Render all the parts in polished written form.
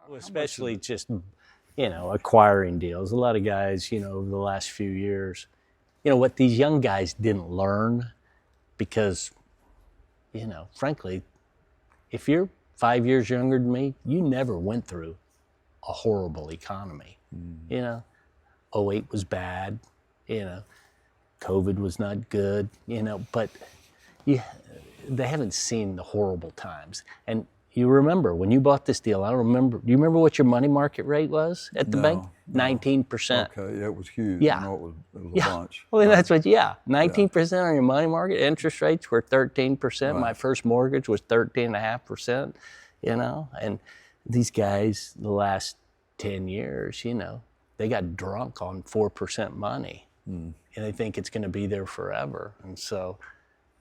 Well, especially just, acquiring deals. A lot of guys, over the last few years, what these young guys didn't learn because, frankly, if you're 5 years younger than me, you never went through a horrible economy. '08 was bad, COVID was not good, but they haven't seen the horrible times. And you remember when you bought this deal, do you remember what your money market rate was at the bank? 19%. Okay, yeah, it was huge. Yeah. I know it was a bunch. Well, that's 19% on your money market. Interest rates were 13%. Right. My first mortgage was 13.5%, and these guys, the last 10 years, they got drunk on 4% money, and they think it's going to be there forever. And so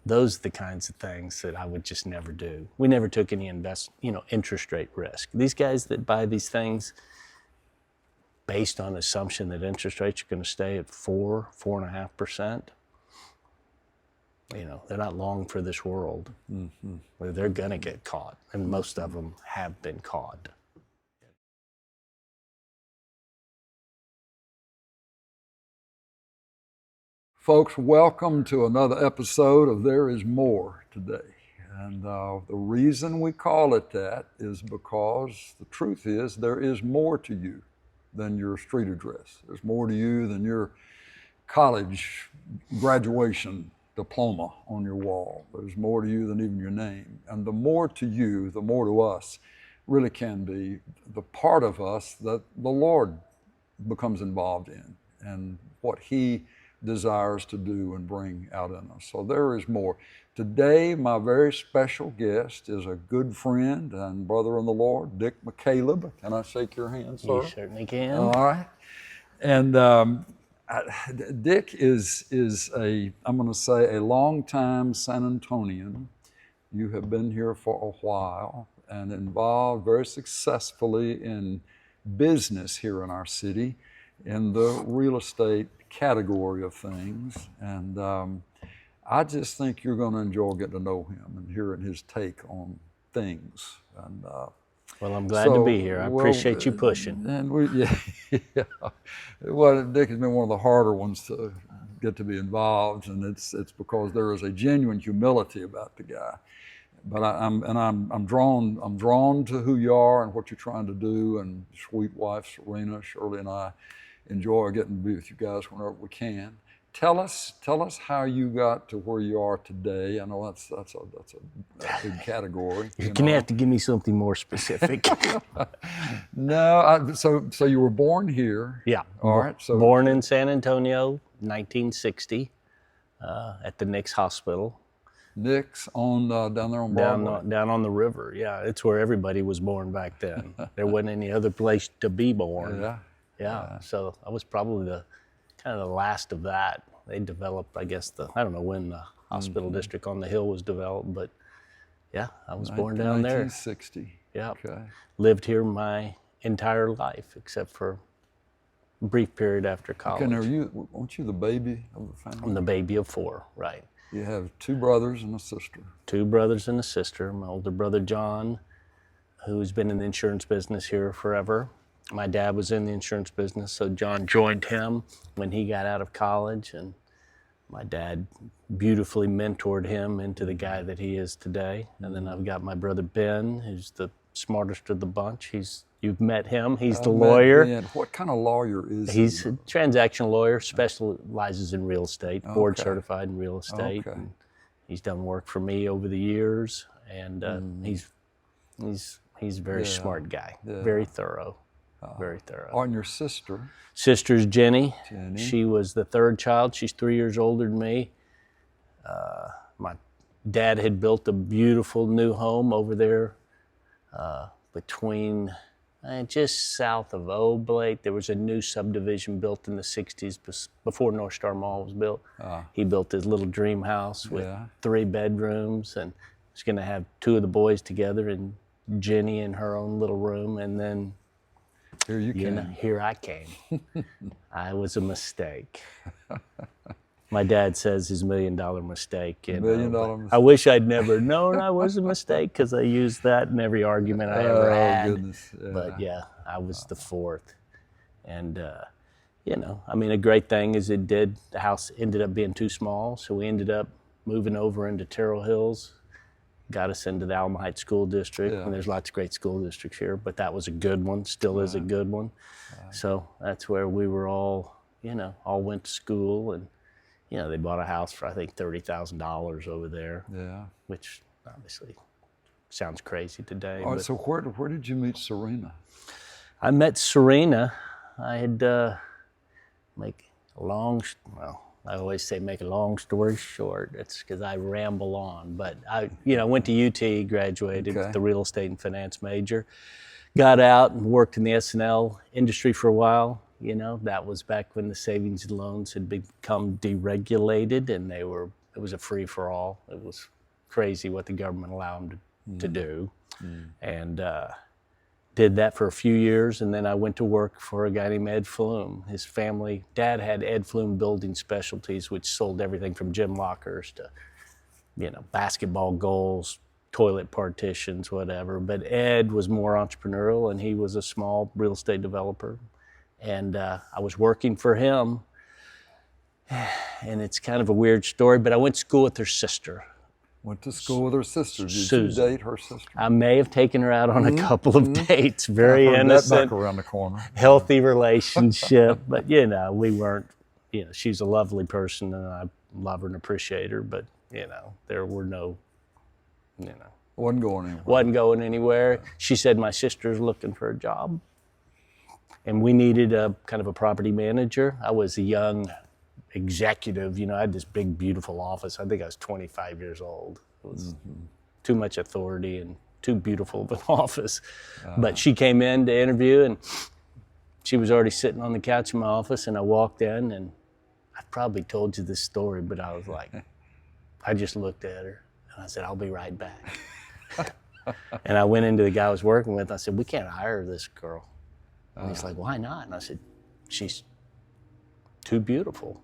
those are the kinds of things that I would just never do. We never took any interest rate risk. These guys that buy these things based on assumption that interest rates are going to stay at 4.5%, they're not long for this world. Where they're going to get caught, and most of them have been caught. Folks, welcome to another episode of There Is More today. And the reason we call it that is because the truth is there is more to you than your street address. There's more to you than your college graduation diploma on your wall. There's more to you than even your name. And the more to you, the more to us really can be the part of us that the Lord becomes involved in and what He desires to do and bring out in us. So there is more. Today, my very special guest is a good friend and brother in the Lord, Dick McCaleb. Can I shake your hand, sir? You certainly can. All right. And Dick is I'm going to say, a longtime San Antonian. You have been here for a while and involved very successfully in business here in our city, in the real estate category of things. And I just think you're going to enjoy getting to know him and hearing his take on things. And well, I'm glad to be here. I appreciate you pushing. And yeah. Well, Dick has been one of the harder ones to get to be involved, and it's because there is a genuine humility about the guy. But I'm drawn to who you are and what you're trying to do. And sweet wife Serena, Shirley, and I enjoy getting to be with you guys whenever we can. Tell us how you got to where you are today. I know that's a big category. You're gonna have to give me something more specific. No, so you were born here. Yeah. All right. So born in San Antonio, 1960, at the Nix Hospital. Nix on down there on Broadway. Down on the river. Yeah, it's where everybody was born back then. There wasn't any other place to be born. Yeah. So I was probably the last of that. They developed, I guess, I don't know when the hospital district on the hill was developed, but yeah, I was born down there. 1960. Yeah. Okay. Lived here my entire life, except for a brief period after college. Okay, now aren't you the baby of the family? I'm the baby of 4, right. You have 2 brothers and a sister. 2 brothers and a sister. My older brother, John, who's been in the insurance business here forever. My dad was in the insurance business, so John joined him when he got out of college, and my dad beautifully mentored him into the guy that he is today. And then I've got my brother Ben, who's the smartest of the bunch. You've met him. He's the lawyer. Ben. What kind of lawyer is he? He's a transactional lawyer, specializes in real estate, board certified in real estate. Okay. And he's done work for me over the years, and he's a very smart guy, very thorough. Very thorough. And your sister? Sister's Jenny. She was the 3rd child. She's 3 years older than me. My dad had built a beautiful new home over there between just south of Oblate. There was a new subdivision built in the 60s before North Star Mall was built. He built his little dream house with 3 bedrooms, and was going to have 2 of the boys together and Jenny in her own little room, and then here you came. Here I came. I was a mistake. My dad says his $1 million mistake. $1 million mistake. I wish I'd never known I was a mistake because I used that in every argument I ever had. Oh, goodness. Yeah. But yeah, I was the fourth. And, you know, I mean, a great thing is the house ended up being too small. So we ended up moving over into Terrell Hills, got us into the Alma Heights School District. Yeah. And there's lots of great school districts here, but that was a good one, still is a good one. So that's where we were all, you know, all went to school. And, you know, they bought a house for, I think, $30,000 over there. Yeah. Which obviously sounds crazy today. All right, so where did you meet Serena? I met Serena. I had I always say make a long story short. It's because I ramble on. But I, you know, went to UT, graduated with the real estate and finance major, got out and worked in the S&L industry for a while. You know, that was back when the savings and loans had become deregulated, and it was a free for all. It was crazy what the government allowed them to do, and did that for a few years. And then I went to work for a guy named Ed Flume. His dad had Ed Flume Building Specialties, which sold everything from gym lockers to, you know, basketball goals, toilet partitions, whatever. But Ed was more entrepreneurial, and he was a small real estate developer. And I was working for him, and it's kind of a weird story, but I went to school with their sister. Went to school with her sister. Did Susan. you date her sister? I may have taken her out on a couple of dates. Very innocent, back around the corner. Healthy relationship, but you know, we weren't. You know, she's a lovely person, and I love her and appreciate her. But you know, there were no, you know, wasn't going anywhere. Wasn't going anywhere. She said my sister's looking for a job, and we needed a kind of a property manager. I was a young executive, you know, I had this big, beautiful office. I think I was 25 years old. It was too much authority and too beautiful of an office. But she came in to interview, and she was already sitting on the couch in my office, and I walked in, and I probably told you this story, but I was like, I just looked at her, and I said, I'll be right back. And I went into the guy I was working with, and I said, we can't hire this girl. And he's like, why not? And I said, she's too beautiful.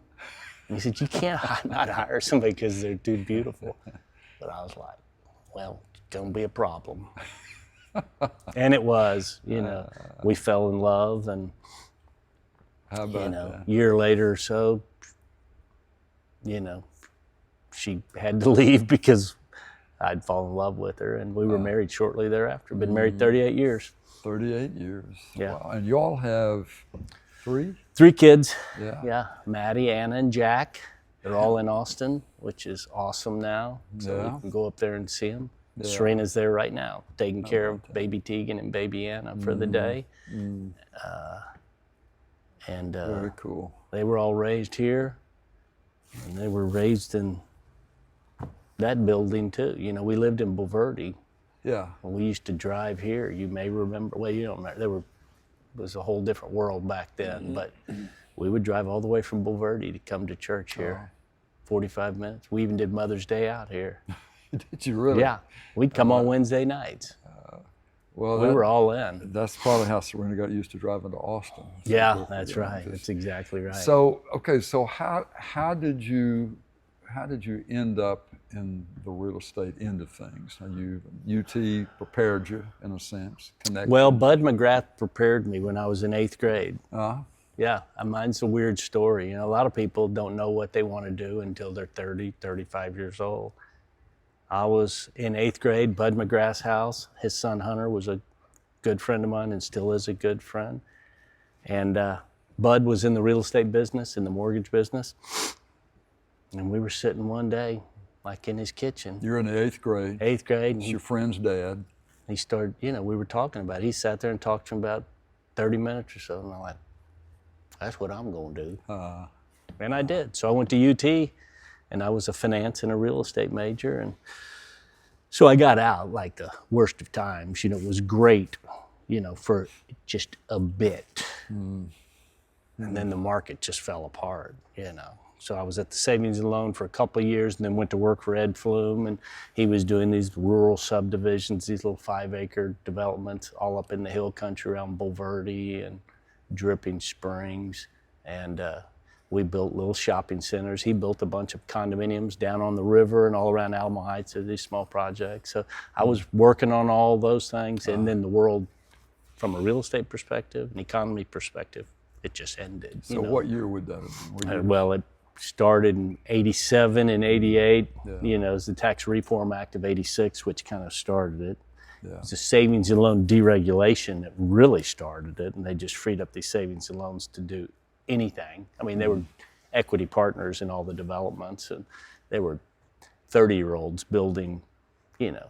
And he said, you can't not hire somebody because they're too beautiful. But I was like, well, it's going to be a problem. And it was, you know, we fell in love, and, how about you know, that? a year later or so, you know, she had to leave because I'd fallen in love with her, and we were married shortly thereafter. Been married 38 years. 38 years. Yeah. Wow. And you all have three? 3 kids. Yeah. Yeah, Maddie, Anna, and Jack. They're all in Austin, which is awesome now. So we can go up there and see them. Yeah. Serena's there right now, taking care of baby Tegan and baby Anna for the day. Very cool. They were all raised here, and they were raised in that building too. You know, we lived in Bulverde. Yeah. When we used to drive here, you may remember, well, you don't remember, it was a whole different world back then, but we would drive all the way from Bulverde to come to church here, 45 minutes. We even did Mother's Day out here. Did you really? Yeah, we'd come on Wednesday nights. Well, We were all in. That's probably how Serena got used to driving to Austin. Yeah, that's right. That's exactly right. So, okay, so how did you end up in the real estate end of things? UT prepared you, in a sense, connected. Well, Bud McGrath prepared me when I was in 8th grade. Uh-huh. Yeah, mine's a weird story. You know, a lot of people don't know what they want to do until they're 30, 35 years old. I was in 8th grade, Bud McGrath's house. His son Hunter was a good friend of mine and still is a good friend. And Bud was in the real estate business, in the mortgage business. And we were sitting one day, like in his kitchen. You're in the 8th grade. 8th grade. It's your friend's dad. He started, you know, we were talking about it. He sat there and talked to him about 30 minutes or so. And I'm like, that's what I'm going to do. And I did. So I went to UT, and I was a finance and a real estate major. And so I got out like the worst of times. You know, it was great, you know, for just a bit. And then the market just fell apart, you know. So I was at the savings and loan for a couple of years, and then went to work for Ed Flume, and he was doing these rural subdivisions, these little 5-acre developments all up in the hill country around Bulverde and Dripping Springs. And We built little shopping centers. He built a bunch of condominiums down on the river and all around Alamo Heights, these small projects. So I was working on all those things, and then the world, from a real estate perspective, an economy perspective, it just ended. So what year would that have been? Well, it started in 87 and 88. Yeah. You know, it was the Tax Reform Act of 86, which kind of started it. Yeah. It was the savings and loan deregulation that really started it, and they just freed up these savings and loans to do anything. I mean, they were equity partners in all the developments, and they were 30-year-olds building, you know,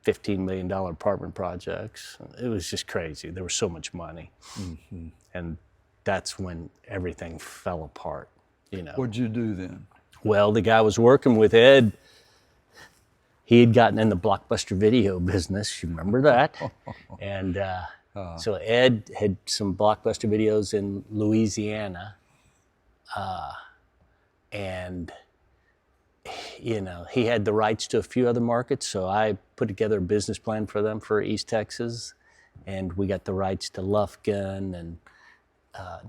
$15 million apartment projects. It was just crazy. There was so much money. Mm-hmm. And that's when everything fell apart, you know. What'd you do then? Well, the guy I was working with, Ed, he had gotten in the Blockbuster video business. You remember that? And so Ed had some Blockbuster videos in Louisiana. And, you know, he had the rights to a few other markets. So I put together a business plan for them for East Texas. And we got the rights to Lufkin and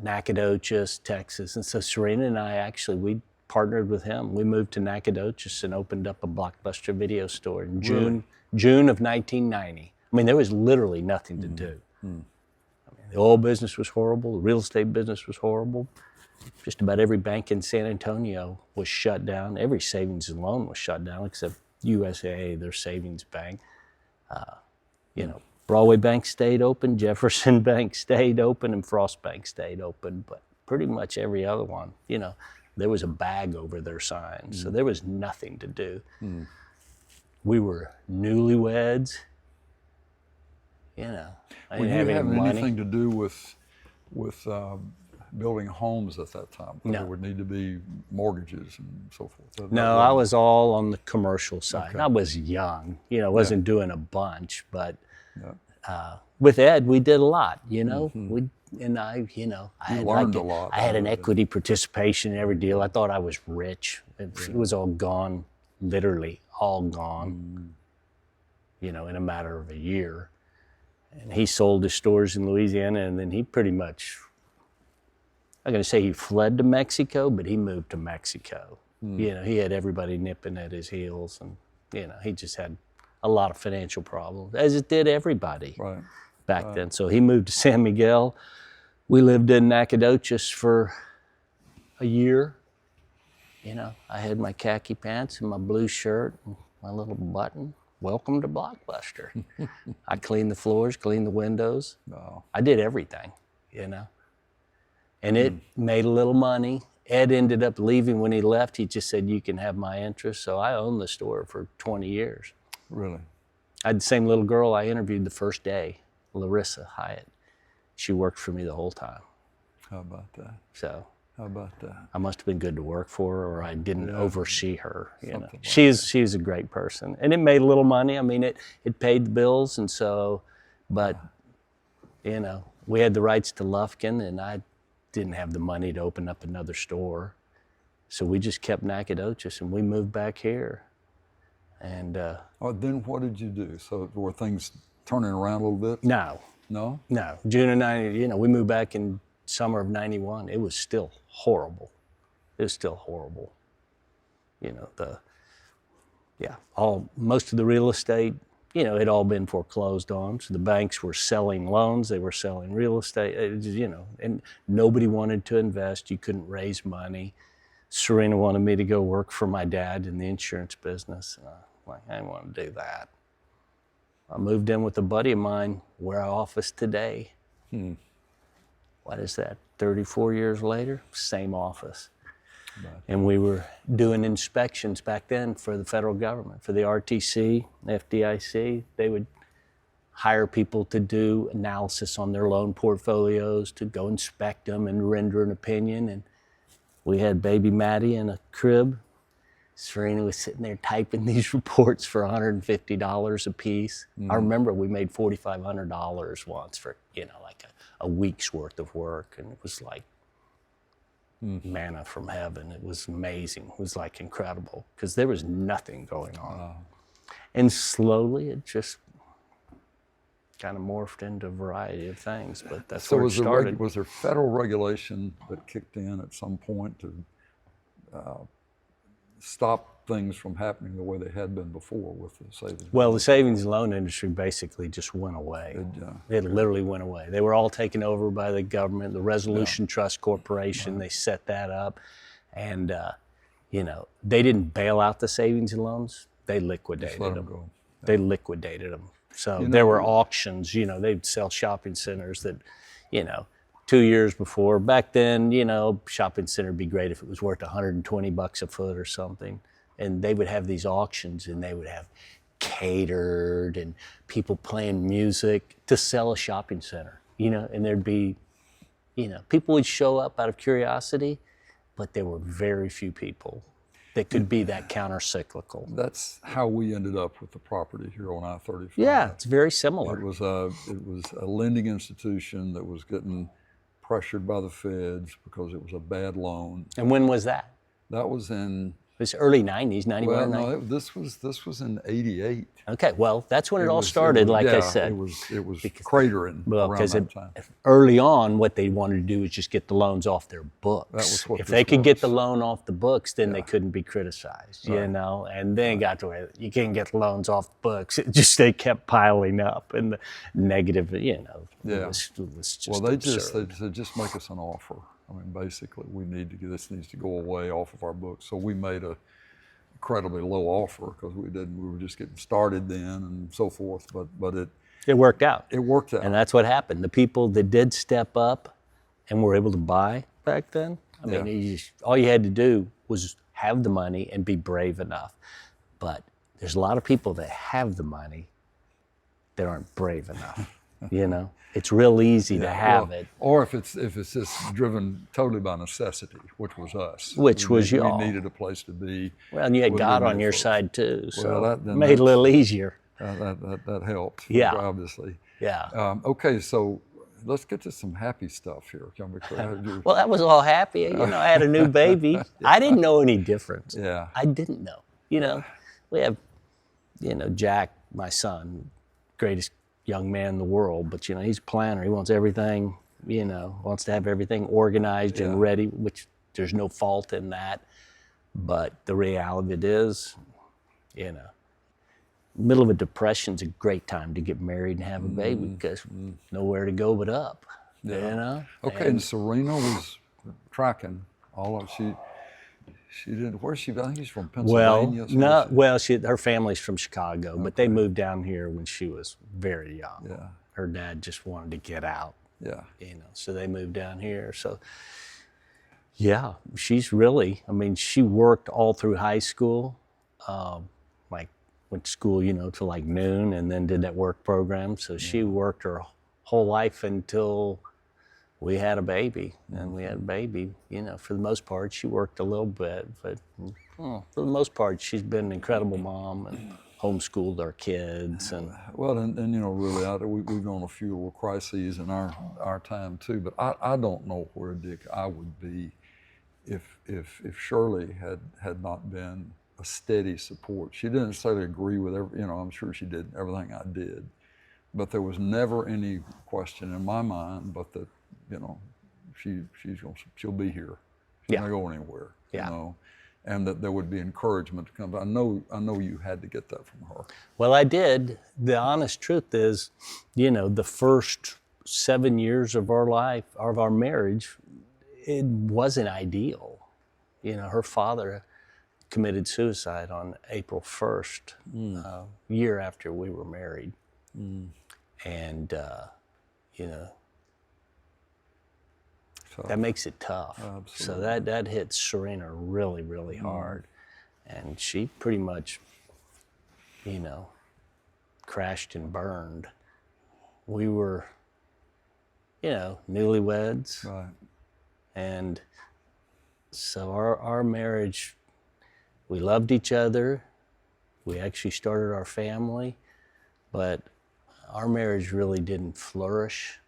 Nacogdoches, Texas. And so Serena and I we partnered with him. We moved to Nacogdoches and opened up a Blockbuster video store in June of 1990. I mean, there was literally nothing to do. I mean, the oil business was horrible. The real estate business was horrible. Just about every bank in San Antonio was shut down. Every savings and loan was shut down except USAA, their savings bank. You know, Broadway Bank stayed open, Jefferson Bank stayed open, and Frost Bank stayed open. But pretty much every other one, you know, there was a bag over their signs. So there was nothing to do. We were newlyweds. You know, I didn't have any money. Anything to do with building homes at that time? No. There would need to be mortgages and so forth. No, I was all on the commercial side. Okay. I was young, you know, wasn't doing a bunch, but with Ed, we did a lot, you know. I learned a lot. I had an equity participation in every deal. I thought I was rich. It was all gone, literally all gone, you know, in a matter of a year. And he sold his stores in Louisiana, and then he pretty much, I'm going to say he fled to Mexico, but he moved to Mexico. You know, he had everybody nipping at his heels, and, you know, he just had a lot of financial problems, as it did everybody back then. So he moved to San Miguel. We lived in Nacogdoches for a year. You know, I had my khaki pants and my blue shirt and my little button. Welcome to Blockbuster. I cleaned the floors, cleaned the windows. Wow. I did everything, you know. And it made a little money. Ed ended up leaving. When he left, he just said, you can have my interest. So I owned the store for 20 years. Really? I had the same little girl I interviewed the first day, Larissa Hyatt. She worked for me the whole time. How about that? So how about that? I must have been good to work for her, or I didn't oversee her. You know, Like she's a great person, and it made a little money. I mean, it paid the bills, and so, but you know, we had the rights to Lufkin, and I didn't have the money to open up another store, so we just kept Nacogdoches, and we moved back here. And then what did you do? So were things turning around a little bit? No. No? No. June of 90, you know, we moved back in summer of 91. It was still horrible. It was still horrible. You know, most of the real estate, you know, had all been foreclosed on. So the banks were selling loans, they were selling real estate, you know, and nobody wanted to invest. You couldn't raise money. Serena wanted me to go work for my dad in the insurance business. And I'm like, I didn't want to do that. I moved in with a buddy of mine where I office today. What is that, 34 years later? Same office. And we were doing inspections back then for the federal government, for the RTC, FDIC. They would hire people to do analysis on their loan portfolios, to go inspect them and render an opinion. And we had baby Maddie in a crib. Serena was sitting there typing these reports for $150 a piece. I remember we made $4,500 once for, you know, like a week's worth of work. And it was like manna from heaven. It was amazing. It was like incredible because there was nothing going on. And slowly it just kind of morphed into a variety of things, but that's So where it started. was there federal regulation that kicked in at some point to stop things from happening the way they had been before with the savings? Well, the savings and loan industry basically just went away. It literally went away. They were all taken over by the government, the Resolution Trust Corporation. They set that up, and you know, they didn't bail out the savings and loans. They liquidated them. Go. They liquidated them. So You know, there were auctions. You know, they'd sell shopping centers that, you know, 2 years before. Back then, you know, shopping center would be great if it was worth $120 a foot or something. And they would have these auctions, and they would have catered and people playing music to sell a shopping center, you know, and there'd be, you know, people would show up out of curiosity, but there were very few people that could be that counter-cyclical. That's how we ended up with the property here on I-35. Yeah, it's very similar. It was a lending institution that was getting pressured by the feds because it was a bad loan. And when was that? That was in... It was early 90s, 91, Well, 90. no, this was in '88. Okay, well, that's when it all started, like I said. It was cratering around that time. Early on, what they wanted to do was just get the loans off their books. That was what if this they could was. get the loan off the books, then they couldn't be criticized, you know? And then it got to where you can't get the loans off the books. It just, they kept piling up, and the negative, you know, was just Well, they absurd. said, just make us an offer. I mean, basically, this needs to go away off of our books. So we made a incredibly low offer because we were just getting started then and so forth. But It worked out. it worked out. And that's what happened. The people that did step up and were able to buy back then, I mean, all you had to do was have the money and be brave enough. But there's a lot of people that have the money that aren't brave enough, you know? It's real easy to have it. Or if it's just driven totally by necessity, which was us. Which was y'all. We needed a place to be. Well, and you had with God many on your folks. side too, so Well, it made it a little easier. That helped. Yeah. Obviously. Yeah. Okay, so let's get to some happy stuff here. Well, that was all happy. You know, I had a new baby. I didn't know any difference. Yeah. I didn't know. You know, we have, you know, Jack, my son, greatest young man in the world, but you know, he's a planner. He wants everything, you know, wants to have everything organized and ready, which there's no fault in that. But the reality of it is, you know, middle of a depression's a great time to get married and have a baby because nowhere to go but up, you know? Okay, and Serena was tracking all of she didn't. Where's she? I think she's from Pennsylvania. Her family's from Chicago, but they moved down here when she was very young. Yeah. Her dad just wanted to get out. Yeah. You know, so they moved down here. So, yeah, she's really. I mean, she worked all through high school. Like went to school, you know, till like noon, and then did that work program. So she worked her whole life until we had a baby, and we had a baby. You know, for the most part, she worked a little bit, but for the most part, she's been an incredible mom and homeschooled our kids. And well, and you know, really, we've known a few little crises in our time too. But I don't know where, Dick, I would be if Shirley had not been a steady support. She didn't necessarily agree with I'm sure she did everything I did, but there was never any question in my mind but that, you know, she'll be here. She's not going anywhere. Yeah. You know, and that there would be encouragement to come. I know you had to get that from her. Well, I did. The honest truth is, you know, the first 7 years of our life, of our marriage, it wasn't ideal. You know, her father committed suicide on April 1st, year after we were married. And, you know, that makes it tough. Absolutely. So that hit Serena really, really hard. And she pretty much, you know, crashed and burned. We were, you know, newlyweds. Right. And so our marriage, we loved each other. We actually started our family, but our marriage really didn't flourish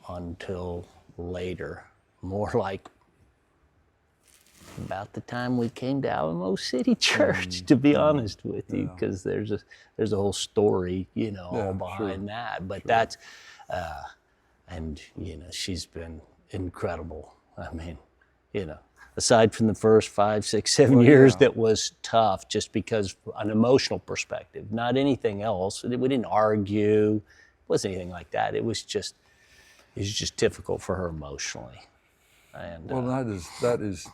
until later, more like about the time we came to Alamo City Church, to be honest with you, because there's a whole story, you know, all behind that. But that's, and, you know, she's been incredible. I mean, you know, aside from the first 5, 6, 7 years that was tough just because an emotional perspective, not anything else. We didn't argue. It wasn't anything like that. It was just difficult for her emotionally. And well, that is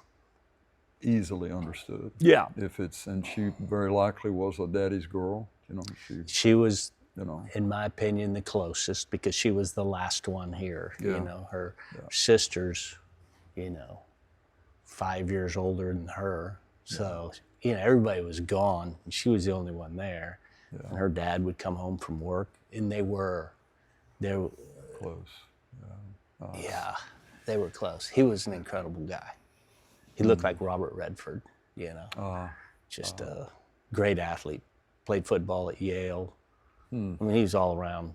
easily understood. Yeah. And she very likely was a daddy's girl. You know, she was, you know, in my opinion, the closest because she was the last one here. Yeah. You know, her sisters, you know, 5 years older than her. So, you know, everybody was gone and she was the only one there. Yeah. And her dad would come home from work and they were close. Yeah, they were close. He was an incredible guy. He looked like Robert Redford, you know, just a great athlete. Played football at Yale. I mean, he was all around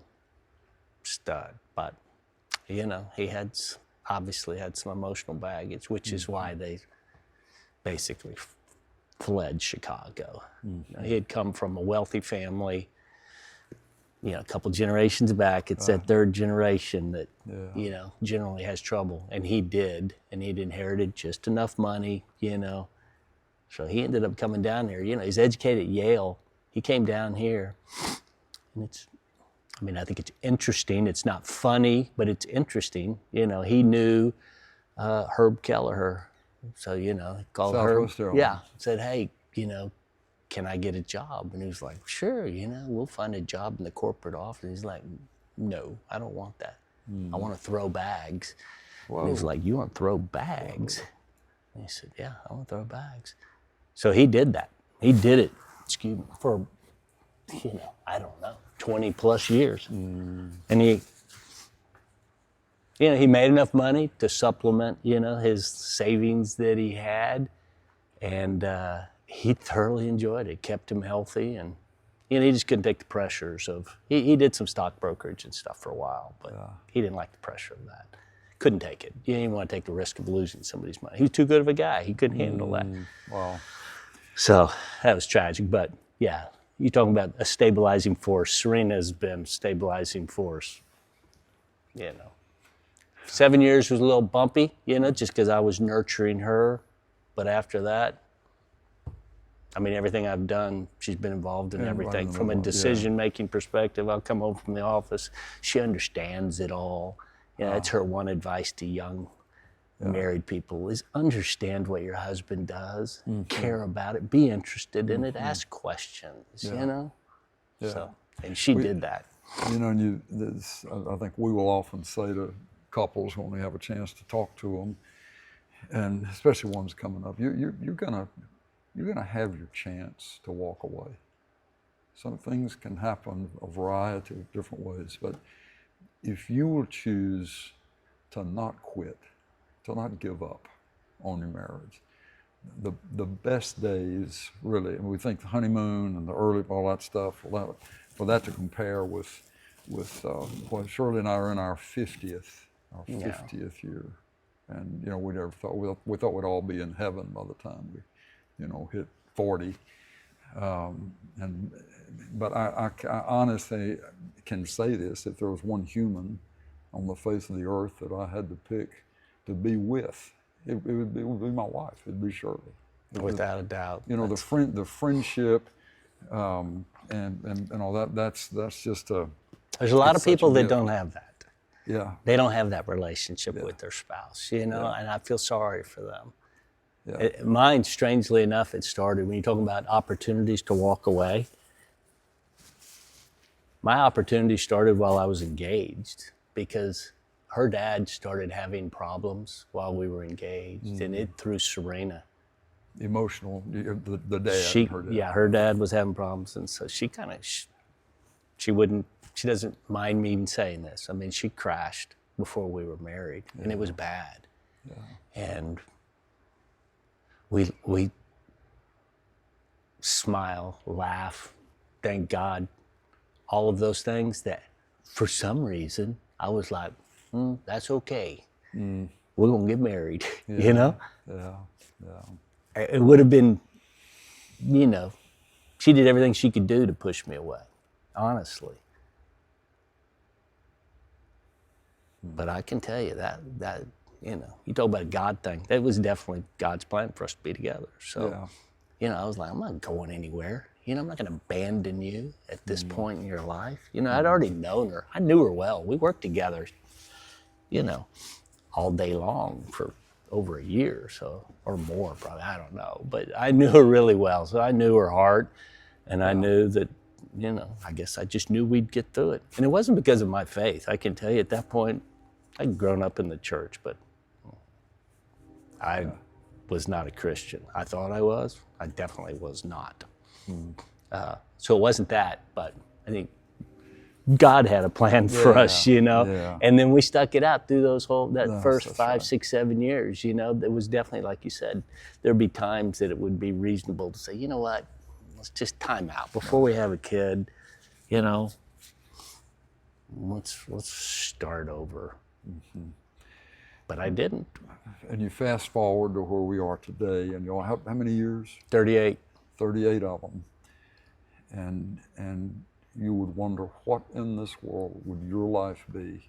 stud, but, you know, he obviously had some emotional baggage, which is why they basically fled Chicago. You know, he had come from a wealthy family, you know, a couple generations back. It's that third generation that, you know, generally has trouble. And he did, and he'd inherited just enough money, you know. So he ended up coming down there. You know, he's educated at Yale. He came down here, and I think it's interesting. It's not funny, but it's interesting. You know, he knew Herb Kelleher. So, you know, he called Herb. Yeah, said, hey, you know, can I get a job? And he was like, sure, you know, we'll find a job in the corporate office. He's like, no, I don't want that. I want to throw bags. Whoa. And he was like, you want to throw bags? Whoa. And he said, yeah, I want to throw bags. So he did that. He did it, for, you know, I don't know, 20 plus years. And he, you know, he made enough money to supplement, you know, his savings that he had. And he thoroughly enjoyed it, kept him healthy. And, you know, he just couldn't take the pressures of, he did some stock brokerage and stuff for a while, but he didn't like the pressure of that. Couldn't take it. You didn't even want to take the risk of losing somebody's money. He was too good of a guy. He couldn't handle that. Wow. So that was tragic. But yeah, you're talking about a stabilizing force. Serena's been a stabilizing force. You know, 7 years was a little bumpy, you know, just because I was nurturing her. But after that, I mean, everything I've done, she's been involved in everything. From a decision-making perspective, I'll come home from the office. She understands it all. You know, that's her one advice to young married people is understand what your husband does, care about it, be interested in it, ask questions, you know? Yeah. So, and she did that. You know, and I think we will often say to couples when we have a chance to talk to them, and especially ones coming up, you're gonna have your chance to walk away. Some things can happen a variety of different ways, but if you will choose to not quit, to not give up on your marriage, the best days, really, and we think the honeymoon and the early, all that stuff, for that to compare with well, Shirley and I are in our 50th year. And, you know, we never thought, we thought we'd all be in heaven by the time we, you know, hit 40. But I honestly can say this, if there was one human on the face of the earth that I had to pick to be with, it would be my wife. It'd be Shirley. Without a doubt. You know, the friendship and all that. That's just a. There's a lot of people that don't have that. Yeah. They don't have that relationship with their spouse. You know, and I feel sorry for them. Yeah. Mine, strangely enough, it started when you're talking about opportunities to walk away. My opportunity started while I was engaged because her dad started having problems while we were engaged, and it threw Serena. Emotional, the dad. Her dad. Yeah, her dad was having problems, and so she kind of, she doesn't mind me even saying this. I mean, she crashed before we were married, and it was bad. Yeah. And we smile, laugh, thank God, all of those things that for some reason I was like, that's okay. we're going to get married, Yeah. you know? Yeah. Yeah. It would have been, you know, she did everything she could do to push me away, honestly. But I can tell you that, you know, you talk about a God thing, that was definitely God's plan for us to be together. So, Yeah. you know, I was like, I'm not going anywhere. You know, I'm not going to abandon you at this point in your life. You know, I'd already known her. I knew her well. We worked together, you know, all day long for over a year, so, or more probably, I don't know. But I knew her really well, so I knew her heart, and I knew that, you know, I guess I just knew we'd get through it. And it wasn't because of my faith. I can tell you at that point, I'd grown up in the church, but I was not a Christian. I thought I was. I definitely was not. So it wasn't that, but I think God had a plan for us, you know. Yeah. And then we stuck it out through that first that's 5, right. 6, 7 years, you know. There was definitely, like you said, there'd be times that it would be reasonable to say, you know what, let's just time out before we have a kid, you know. Let's start over. But I didn't. And you fast forward to where we are today, and how many years? 38. 38 of them. And you would wonder, what in this world would your life be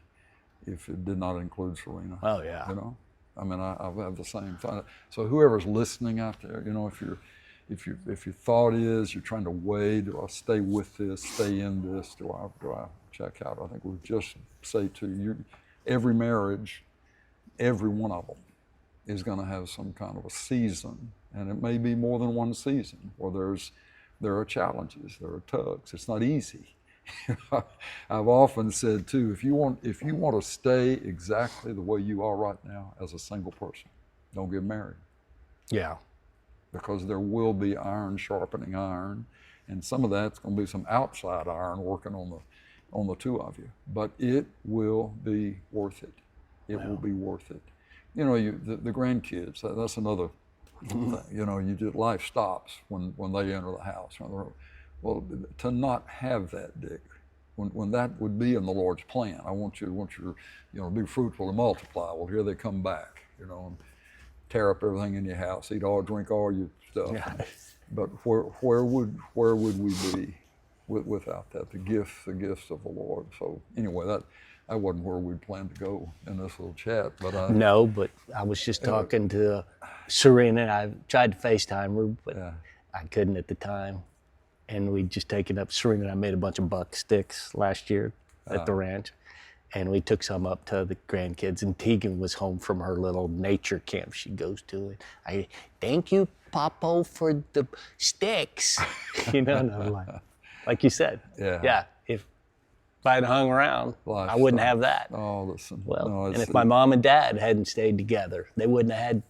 if it did not include Serena? Oh yeah. You know, I mean, I have the same thought. So whoever's listening out there, you know, if your thought is you're trying to weigh, do I stay with this, stay in this, do I check out? I think we'll just say to you, every marriage, every one of them is going to have some kind of a season, and it may be more than one season, where there are challenges, there are tugs. It's not easy. I've often said too, if you want to stay exactly the way you are right now as a single person, don't get married. Yeah. Because there will be iron sharpening iron, and some of that's going to be some outside iron working on the two of you. But it will be worth it. It will be worth it. You know, the grandkids, that's another thing. You know, life stops when they enter the house. Well, to not have that, Dick, when that would be in the Lord's plan. I want you to be fruitful and multiply. Well, here they come back, you know, and tear up everything in your house, drink all your stuff. Yeah. But where would we be without that? The gifts of the Lord. So anyway, that wasn't where we'd planned to go in this little chat. But no, but I was just talking to Serena, and I tried to FaceTime her, but I couldn't at the time. And we'd just taken up, Serena and I made a bunch of buck sticks last year at the ranch. And we took some up to the grandkids, and Tegan was home from her little nature camp she goes to. And I, thank you, Papo, for the sticks. You know, and I'm like you said, if I had hung around, I wouldn't have that. Oh, listen. Well, no, and if my mom and dad hadn't stayed together, they wouldn't have had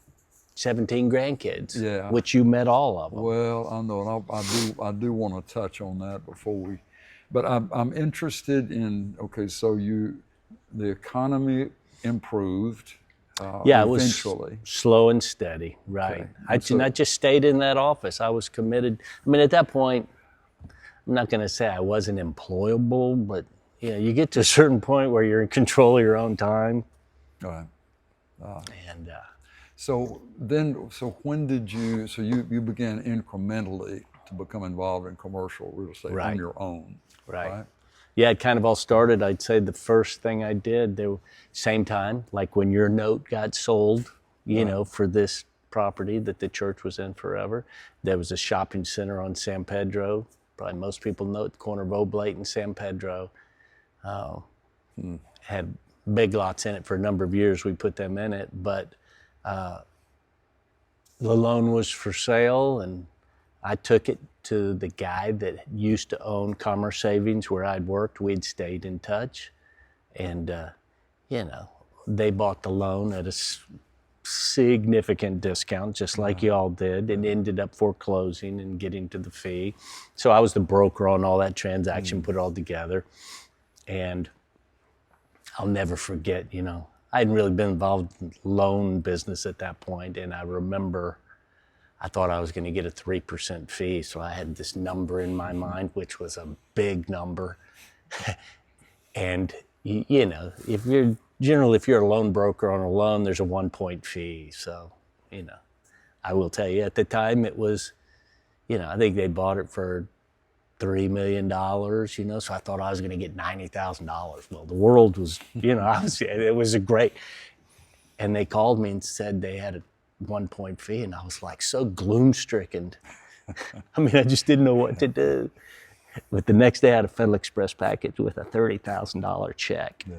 17 grandkids, which you met all of them. Well, I know, and I do want to touch on that before we, but I'm interested in, okay, so the economy improved eventually. It was slow and steady, right. Okay. I just stayed in that office. I was committed. I mean, at that point, I'm not going to say I wasn't employable, but you get to a certain point where you're in control of your own time. Right. And So when did you began incrementally to become involved in commercial real estate on your own, right? Yeah, it kind of all started, I'd say the first thing I did, same time, like when your note got sold, you know, for this property that the church was in forever, there was a shopping center on San Pedro. Probably most people know it, the corner of Oblate and San Pedro. Had big lots in it for a number of years. We put them in it, but the loan was for sale, and I took it to the guy that used to own Commerce Savings where I'd worked. We'd stayed in touch, and they bought the loan at a significant discount, just like you all did, and ended up foreclosing and getting to the fee. So I was the broker on all that transaction, put it all together, and I'll never forget, I hadn't really been involved in loan business at that point, and I remember I thought I was going to get a 3% fee, so I had this number in my mind, which was a big number. And, if you're generally, if you're a loan broker on a loan, there's a 1-point fee. So, I will tell you, at the time it was, I think they bought it for $3 million, so I thought I was going to get $90,000. Well, the world was, it was a great, and they called me and said they had a 1-point fee, and I was like so gloom stricken. I mean, I just didn't know what to do. But the next day I had a Federal Express package with a $30,000 check. Yeah.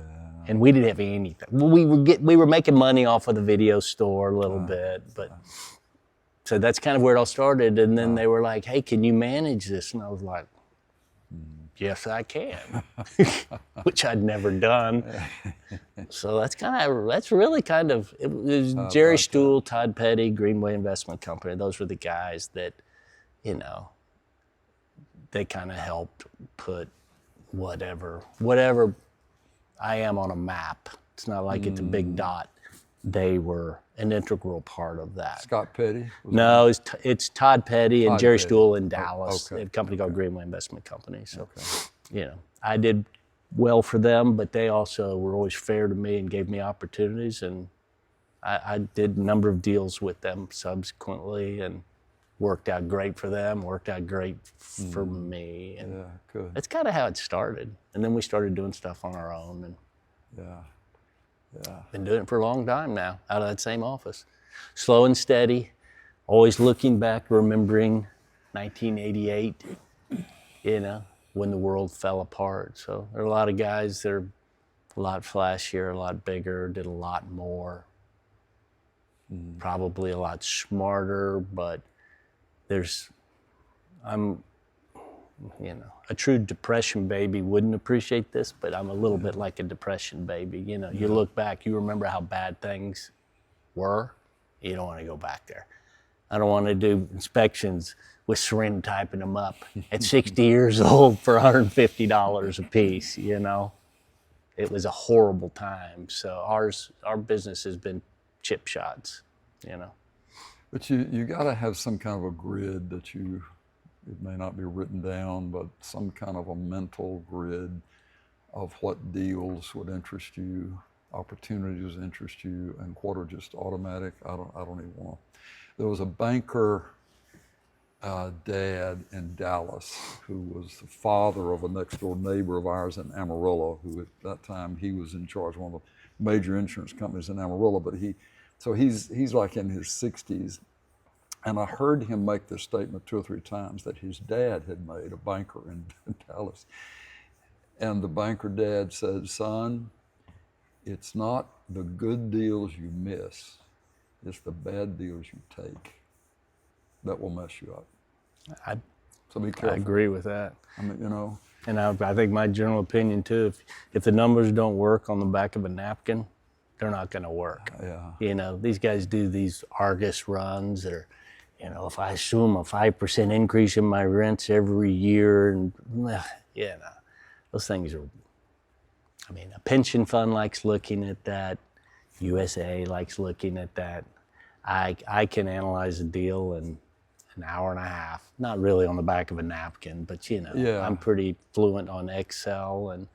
And we didn't have anything. We were making money off of the video store a little bit, but so that's kind of where it all started. And then they were like, "Hey, can you manage this?" And I was like, "Yes, I can," which I'd never done. So that's really kind of, it was Jerry Stuhl, Todd Petty, Greenway Investment Company. Those were the guys that, they kind of helped put whatever I am on a map. It's not like it's a big dot. They were an integral part of that. Scott Petty? No, it's Todd Petty and Jerry Stuhl in Dallas. A company called Greenway Investment Company. So, I did well for them, but they also were always fair to me and gave me opportunities. And I did a number of deals with them subsequently, and worked out great for them, worked out great for me. And yeah, good. That's kind of how it started. And then we started doing stuff on our own, and been doing it for a long time now, out of that same office. Slow and steady, always looking back, remembering 1988, when the world fell apart. So there are a lot of guys that are a lot flashier, a lot bigger, did a lot more, probably a lot smarter, but I'm a true depression baby wouldn't appreciate this, but I'm a little bit like a depression baby. You look back, you remember how bad things were. You don't want to go back there. I don't want to do inspections with Serena typing them up at 60 years old for $150 a piece, It was a horrible time. So our business has been chip shots, But you got to have some kind of a grid that it may not be written down, but some kind of a mental grid of what deals would interest you, opportunities interest you, and what are just automatic. I don't even want. There was a banker dad in Dallas who was the father of a next door neighbor of ours in Amarillo, who at that time he was in charge of one of the major insurance companies in Amarillo, but he's like in his 60s. And I heard him make this statement 2 or 3 times that his dad had made, a banker in Dallas. And the banker dad said, "Son, it's not the good deals you miss, it's the bad deals you take that will mess you up." So be careful. I agree with that. I mean, And I think my general opinion too, if the numbers don't work on the back of a napkin, they're not going to work. Yeah. These guys do these Argus runs that are, if I assume a 5% increase in my rents every year, and those things are, a pension fund likes looking at that. USA likes looking at that. I can analyze a deal in an hour and a half, not really on the back of a napkin, but I'm pretty fluent on Excel, and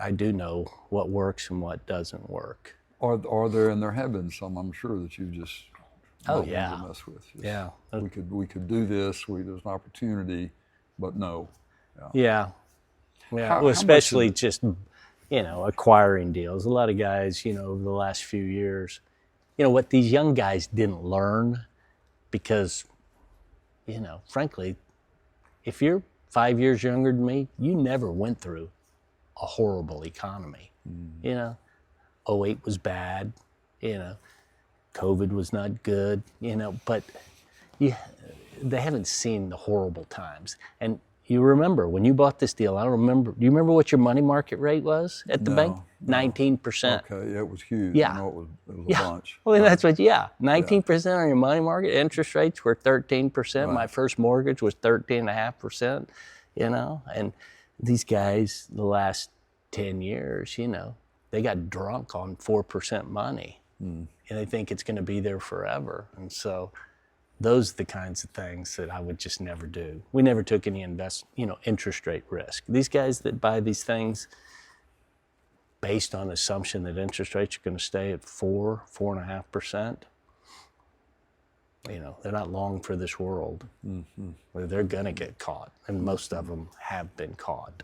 I do know what works and what doesn't work. Are there, and there have been some, I'm sure, that you just don't want to mess with. We could do this, there's an opportunity, but no. Well, especially just, acquiring deals. A lot of guys, over the last few years, what these young guys didn't learn, because, frankly, if you're 5 years younger than me, you never went through a horrible economy. 2008 was bad, COVID was not good, but they haven't seen the horrible times. And you remember when you bought this deal, do you remember what your money market rate was at the bank? 19%. Okay, it was huge. Yeah. It was a bunch. Well, that's 19% on your money market. Interest rates were 13%. Right. My first mortgage was 13.5%, and these guys, the last 10 years, they got drunk on 4% money, and they think it's going to be there forever. And so those are the kinds of things that I would just never do. We never took any interest rate risk. These guys that buy these things, based on the assumption that interest rates are going to stay at 4.5%, they're not long for this world. Where they're going to get caught, and most of them have been caught.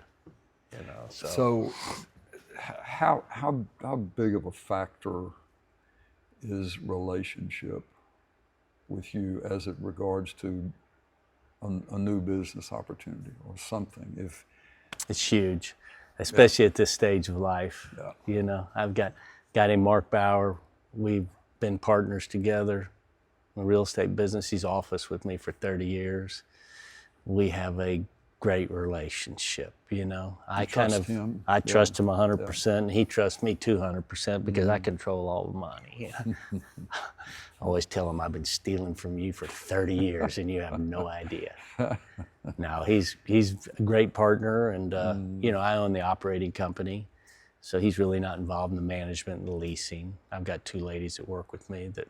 So how big of a factor is relationship with you as it regards to a new business opportunity or something? It's huge, especially at this stage of life. Yeah. I've got a guy named Mark Bauer. We've been partners together in the real estate business. He's officed with me for 30 years. We have a great relationship. I trust him 100%, and he trusts me 200% because I control all the money. I always tell him I've been stealing from you for 30 years and you have no idea. No, he's a great partner, and I own the operating company, so he's really not involved in the management and the leasing. I've got 2 ladies that work with me that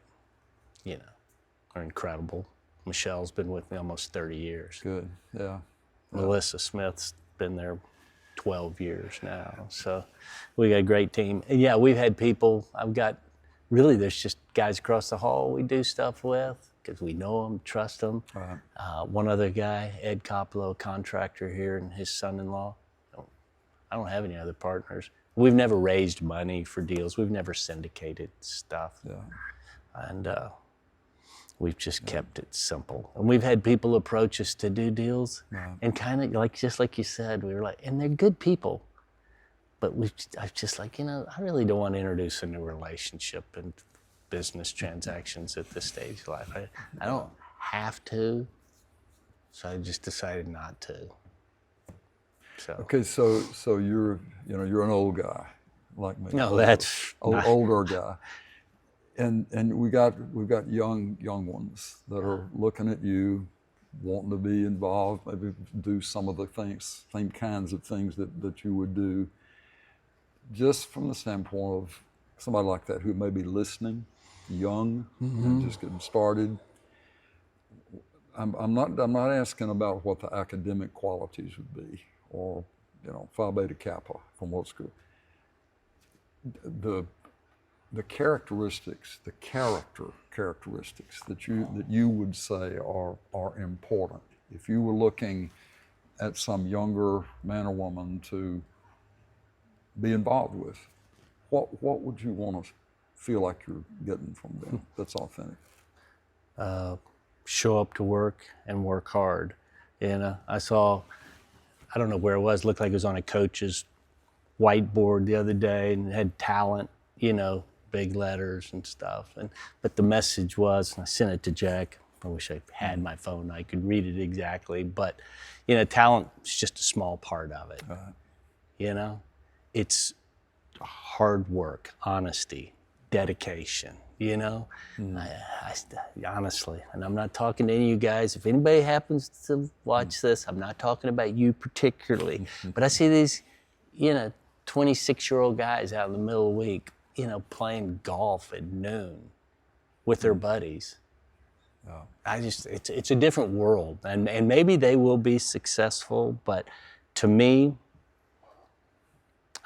are incredible. Michelle's been with me almost 30 years. Good, yeah. Melissa Smith's been there 12 years now. So we got a great team. And yeah, we've had people, there's just guys across the hall we do stuff with because we know them, trust them. Right. One other guy, Ed Coppola, a contractor here, and his son-in-law. I don't have any other partners. We've never raised money for deals. We've never syndicated stuff. Yeah. And we've just kept it simple. And we've had people approach us to do deals, and kind of just like you said, we were like, and they're good people, but I was just like, I really don't want to introduce a new relationship and business transactions at this stage of life. I don't have to, so I just decided not to. So. Okay, so you're an old guy like me. No, that's older guy. And we've got young ones that are looking at you, wanting to be involved, maybe do some of the same kinds of things that you would do. Just from the standpoint of somebody like that who may be listening, young, and just getting started. I'm not asking about what the academic qualities would be, or Phi Beta Kappa from what school. The characteristics, the character characteristics that you would say are important. If you were looking at some younger man or woman to be involved with, what would you want to feel like you're getting from them that's authentic? Show up to work and work hard. I saw, I don't know where it was, looked like it was on a coach's whiteboard the other day, and had talent, big letters and stuff. But the message was, and I sent it to Jack, I wish I had my phone, I could read it exactly, but talent is just a small part of it. It's hard work, honesty, dedication, honestly, and I'm not talking to any of you guys. If anybody happens to watch this, I'm not talking about you particularly, but I see these, 26-year-old guys out in the middle of the week, playing golf at noon with their buddies. It's a different world, and maybe they will be successful, but to me,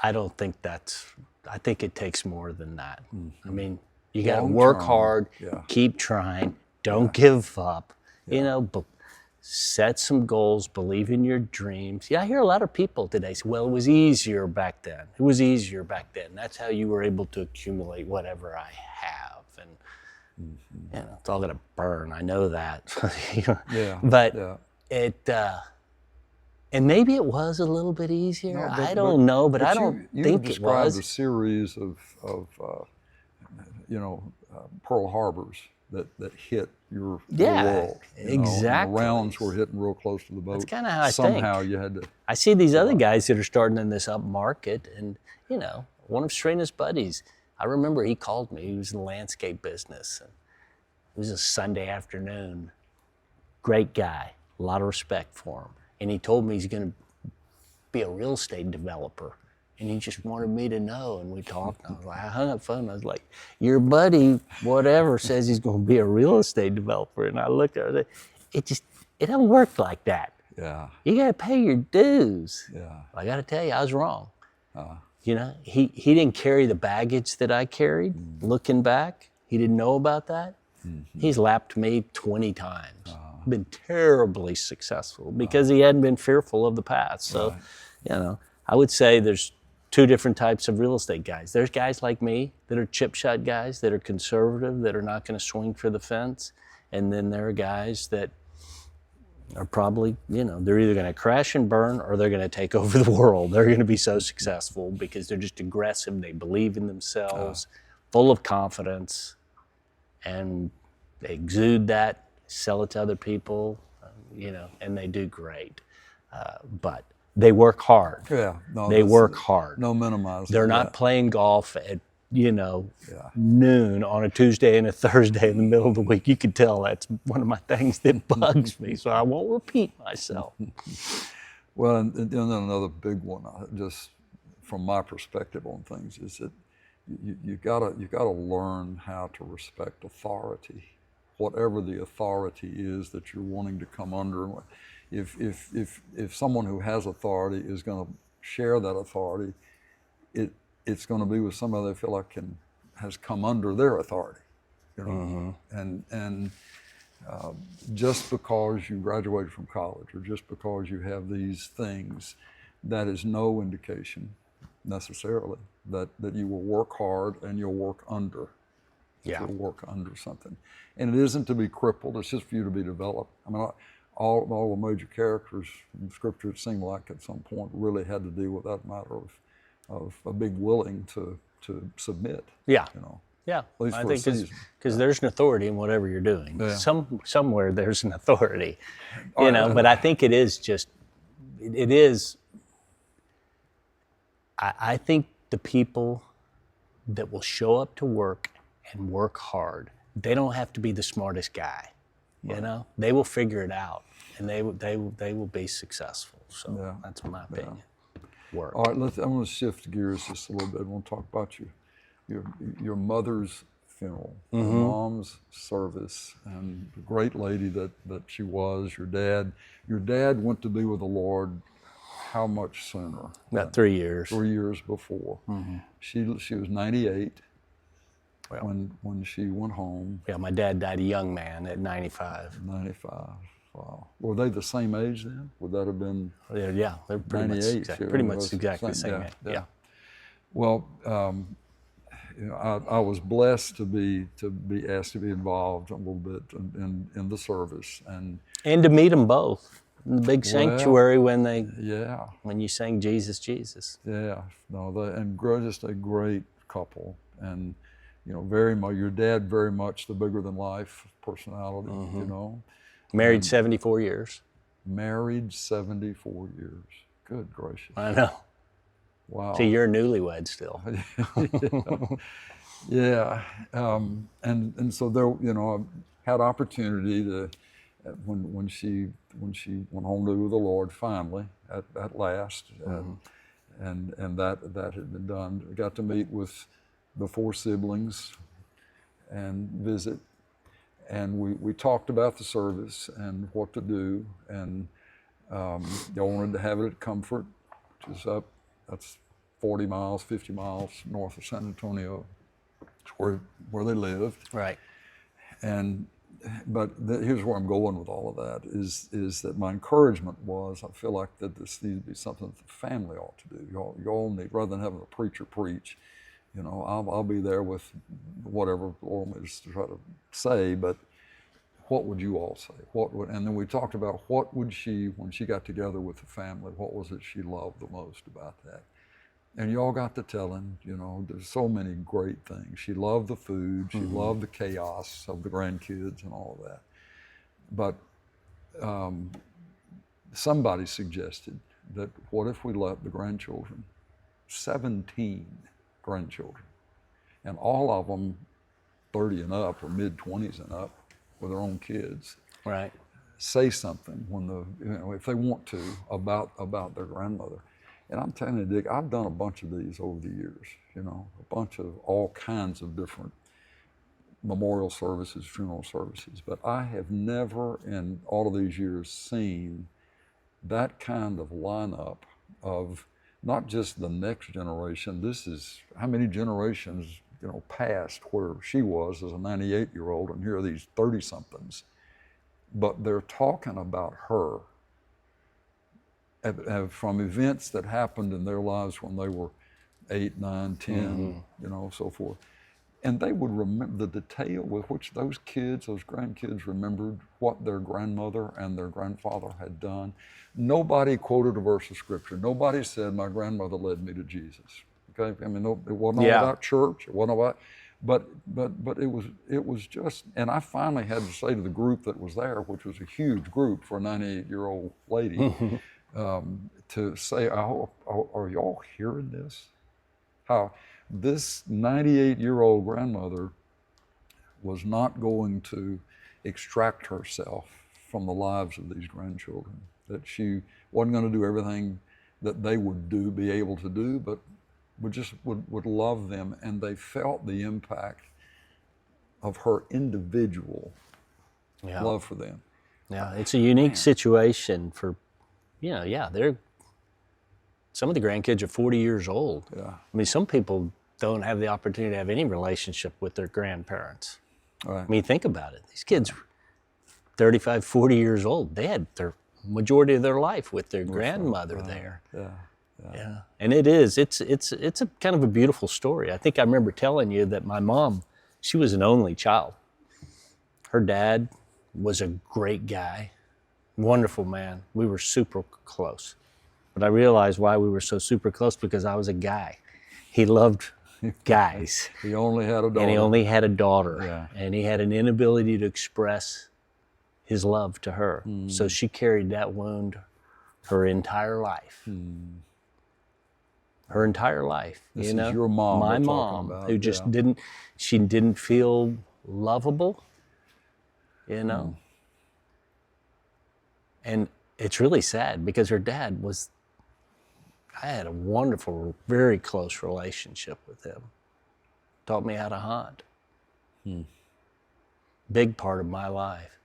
I don't think I think it takes more than that. I mean, you got to work hard, keep trying, don't give up, but set some goals, believe in your dreams. I hear a lot of people today say, well, it was easier back then. It was easier back then. That's how you were able to accumulate whatever I have. And, it's all going to burn. I know that. But and maybe it was a little bit easier. I don't know, but I don't think it was. You described a series of Pearl Harbors that hit your world. Exactly. The rounds were hitting real close to the boat. That's kind of how I Somehow think. You had to. I see these other guys that are starting in this up market, and one of Serena's buddies, I remember he called me. He was in the landscape business, and it was a Sunday afternoon. Great guy, a lot of respect for him, and he told me he's going to be a real estate developer. And he just wanted me to know, and we talked, and I hung up the phone, and I was like, your buddy, whatever, says he's going to be a real estate developer. And I looked at it, it doesn't work like that. Yeah. You got to pay your dues. Yeah. I got to tell you, I was wrong. You know, he didn't carry the baggage that I carried. Looking back, he didn't know about that. He's lapped me 20 times. Been terribly successful because he hadn't been fearful of the past. So, you know, I would say there's two different types of real estate guys. There's guys like me that are chip shot guys, that are conservative, that are not going to swing for the fence. And then there are guys that are probably, you know, they're either going to crash and burn or they're going to take over the world. They're going to be so successful because they're just aggressive. They believe in themselves, full of confidence, and they exude that, sell it to other people, you know, and they do great. But they work hard. Yeah, no, they work hard. No minimizing. They're not playing golf at, you know, noon on a Tuesday and a Thursday in the middle of the week. You can tell that's one of my things that bugs me, so I won't repeat myself. Well, and then another big one, just from my perspective on things, is that you gotta learn how to respect authority, whatever the authority is that you're wanting to come under. If someone who has authority is going to share that authority, it's going to be with somebody they feel like has come under their authority, you know. And just because you graduated from college or just because you have these things, that is no indication necessarily that you will work hard and you'll work under. You'll work under something, and it isn't to be crippled. It's just for you to be developed. I mean, all the major characters in Scripture, it seemed like at some point really had to deal with that matter of being willing to submit. Yeah. You know. Yeah. I think because there's an authority in whatever you're doing. Yeah. Somewhere there's an authority. You know, but I think it is just. It is. I think the people that will show up to work and work hard, they don't have to be the smartest guy. You know, they will figure it out, and they will be successful. So that's my opinion. Work. All right, I'm going to shift gears just a little bit. I want to talk about your mother's funeral, your mom's service, and the great lady that she was. Your dad went to be with the Lord. How much sooner? About 3 years. 3 years before. She was 98. When she went home. Yeah, my dad died a young man at 95. 95, wow. Were they the same age then? Would that have been? Yeah, they're pretty much exactly the same age. Yeah. Well, you know, I was blessed to be asked to be involved a little bit in the service and to meet them both in the big sanctuary when you sang Jesus, Jesus. Yeah, no, and just a great couple. And you know, very much, your dad, very much the bigger than life personality, you know. Married 74 years. Married 74 years. Good gracious. I know. Wow. See, you're a newlywed still. Yeah. And so there, you know, I had opportunity to, when she went home to the Lord finally, at last, and that had been done. I got to meet with the 4 siblings and visit, and we talked about the service and what to do, and they wanted to have it at Comfort, which is that's 40 miles, 50 miles north of San Antonio, where they lived. Right. But here's where I'm going with all of that, is that my encouragement was, I feel like that this needs to be something that the family ought to do. You all need, rather than having a preacher preach, you know, I'll be there with whatever the Lord wants to try to say, but what would you all say? And then we talked about what would she, when she got together with the family, what was it she loved the most about that? And you all got to telling, you know, there's so many great things. She loved the food, she loved the chaos of the grandkids and all of that. But somebody suggested that what if we let the grandchildren, 17 grandchildren, and all of them 30 and up or mid-20s and up with their own kids, right, say something if they want to about their grandmother. And I'm telling you, Dick, I've done a bunch of these over the years, you know, a bunch of all kinds of different memorial services, funeral services, but I have never in all of these years seen that kind of lineup of not just the next generation. This is how many generations, past where she was as a 98-year-old, and here are these 30-somethings. But they're talking about her from events that happened in their lives when they were 8, 9, 10, so forth. And they would remember the detail with which those grandkids remembered what their grandmother and their grandfather had done. Nobody quoted a verse of scripture. Nobody said, my grandmother led me to Jesus. Okay, I mean, it wasn't all about church. It wasn't about, but it was just. And I finally had to say to the group that was there, which was a huge group for a 98-year-old lady, to say, are y'all hearing this? How this 98-year-old grandmother was not going to extract herself from the lives of these grandchildren, that she wasn't going to do everything that they would be able to do, but would love them, and they felt the impact of her individual love for them. Yeah, it's a unique situation for, they're, some of the grandkids are 40 years old. Yeah. I mean, some people don't have the opportunity to have any relationship with their grandparents. Right. I mean, think about it. These kids, 35, 40 years old, they had their majority of their life with their grandmother there. Yeah. And it's a kind of a beautiful story. I think I remember telling you that my mom, she was an only child. Her dad was a great guy, wonderful man. We were super close. But I realized why we were so super close, because I was a guy. He loved guys. He only had a daughter. And he only had a daughter. Yeah. And he had an inability to express his love to her. So she carried that wound her entire life. Her entire life. This is your mom. My mom, who just didn't feel lovable, And it's really sad, because her dad I had a wonderful, very close relationship with him. Taught me how to hunt. Big part of my life.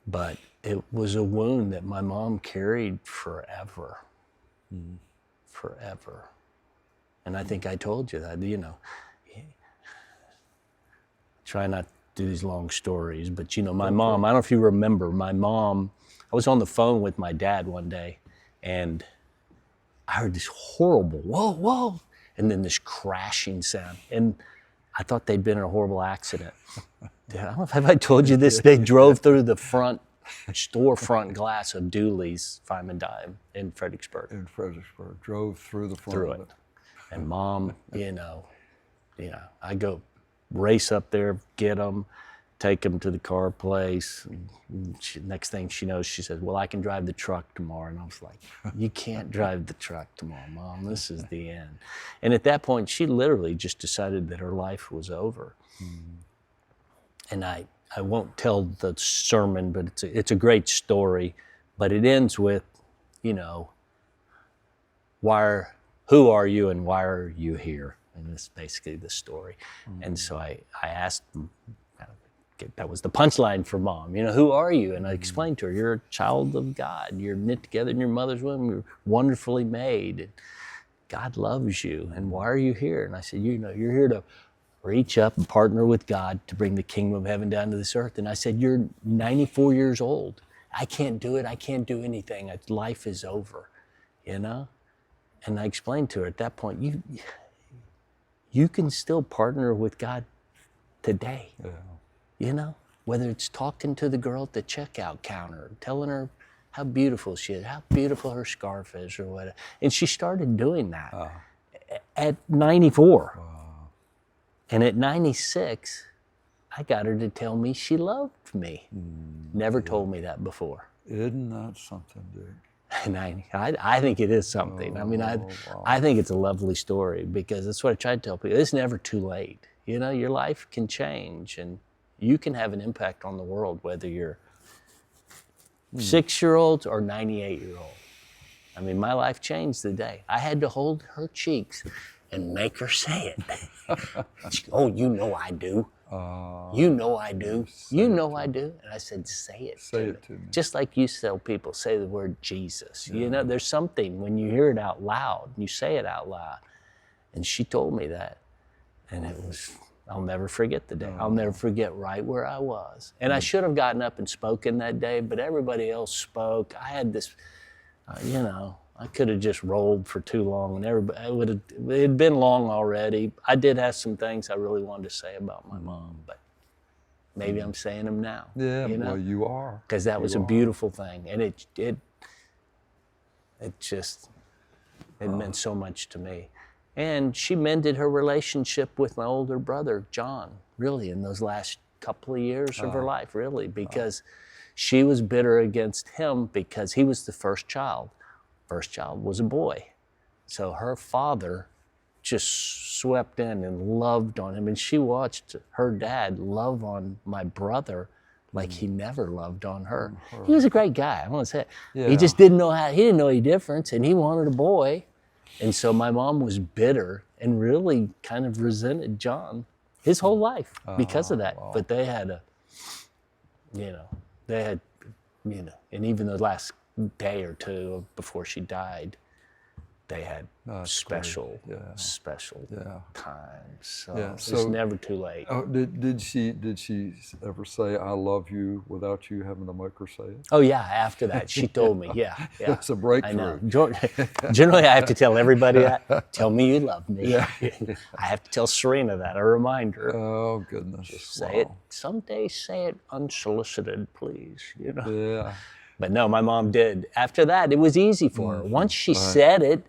But it was a wound that my mom carried forever. Forever. And I think I told you that, try not to do these long stories, but my mom, I don't know if you remember, my mom, I was on the phone with my dad one day, and I heard this horrible, whoa, and then this crashing sound. And I thought they'd been in a horrible accident. I don't know if I told you this. They drove through the storefront glass of Dooley's Fireman Dime in Fredericksburg. Drove through the front of it. And Mom, I go race up there, get them, take them to the car place. And next thing she knows, she says, well, I can drive the truck tomorrow. And I was like, you can't drive the truck tomorrow, Mom. This is the end. And at that point, she literally just decided that her life was over. And I won't tell the sermon, but it's a great story. But it ends with, who are you and why are you here? And that's basically the story. And so I asked, that was the punchline for Mom, who are you? And I explained to her, you're a child of God. You're knit together in your mother's womb. You're wonderfully made. And God loves you. And why are you here? And I said, you're here to reach up and partner with God to bring the kingdom of heaven down to this earth. And I said, you're 94 years old. I can't do it. I can't do anything. Life is over, And I explained to her at that point, you can still partner with God today. Whether it's talking to the girl at the checkout counter, telling her how beautiful she is, how beautiful her scarf is, or whatever. And she started doing that at 94. Wow. And at 96, I got her to tell me she loved me. Never told me that before. Isn't that something, Dick? And I think it is something. I think it's a lovely story, because that's what I try to tell people. It's never too late. Your life can change, and you can have an impact on the world, whether you're 6-year-old or 98-year-old. I mean, my life changed the day. I had to hold her cheeks and make her say it. Oh, I do. You know I do. You know I me. do. And I said, say it Say it to me. Just like you tell people, say the word Jesus. You know, there's something when you hear it out loud, you say it out loud. And she told me that. And it was, I'll never forget the day. I'll never forget right where I was. And I should have gotten up and spoken that day, but everybody else spoke. I had this, you know, I could have just rolled for too long, and everybody it had been long already. I did have some things I really wanted to say about my mom, but maybe I'm saying them now. Yeah, you know? well, you are. Because that was a beautiful thing, and it meant so much to me. And she mended her relationship with my older brother, John, really, in those last couple of years of her life, really, because she was bitter against him because he was the first child. First child was a boy. So her father just swept in and loved on him. And she watched her dad love on my brother like he never loved on her. He was a great guy, I want to say. Yeah. He just didn't know he didn't know any difference, and he wanted a boy. And so my mom was bitter and really kind of resented John his whole life because of that. Wow. But they had and even the last day or two before she died, they had special times. So it's never too late. Did she ever say "I love you" without you having to make her say it? Oh yeah, after that she told me. Yeah. It's a breakthrough. I know. Generally, I have to tell everybody that. Tell me you love me. Yeah. I have to tell Serena that. A reminder. Oh goodness. Just say it. Someday say it unsolicited, please. You know. Yeah. But no, my mom did. After that, it was easy for her. Once she said it,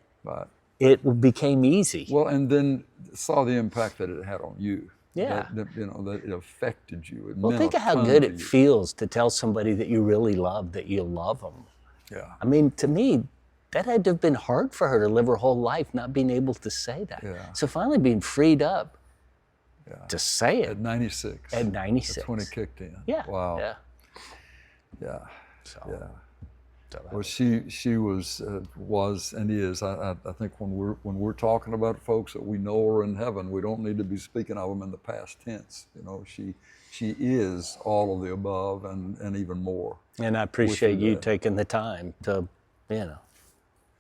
it became easy. Well, and then saw the impact that it had on you. Yeah. That it affected you. Well, think of how good it feels to tell somebody that you really love that you love them. Yeah. I mean, to me, that had to have been hard for her to live her whole life not being able to say that. Yeah. So finally being freed up to say it. At 96. At 96. That's when it kicked in. Yeah. Wow. Yeah. Yeah. So, yeah. So Well, she was and is. I think when we're talking about folks that we know are in heaven, we don't need to be speaking of them in the past tense. You know, she is all of the above and even more. And I appreciate you taking the time to,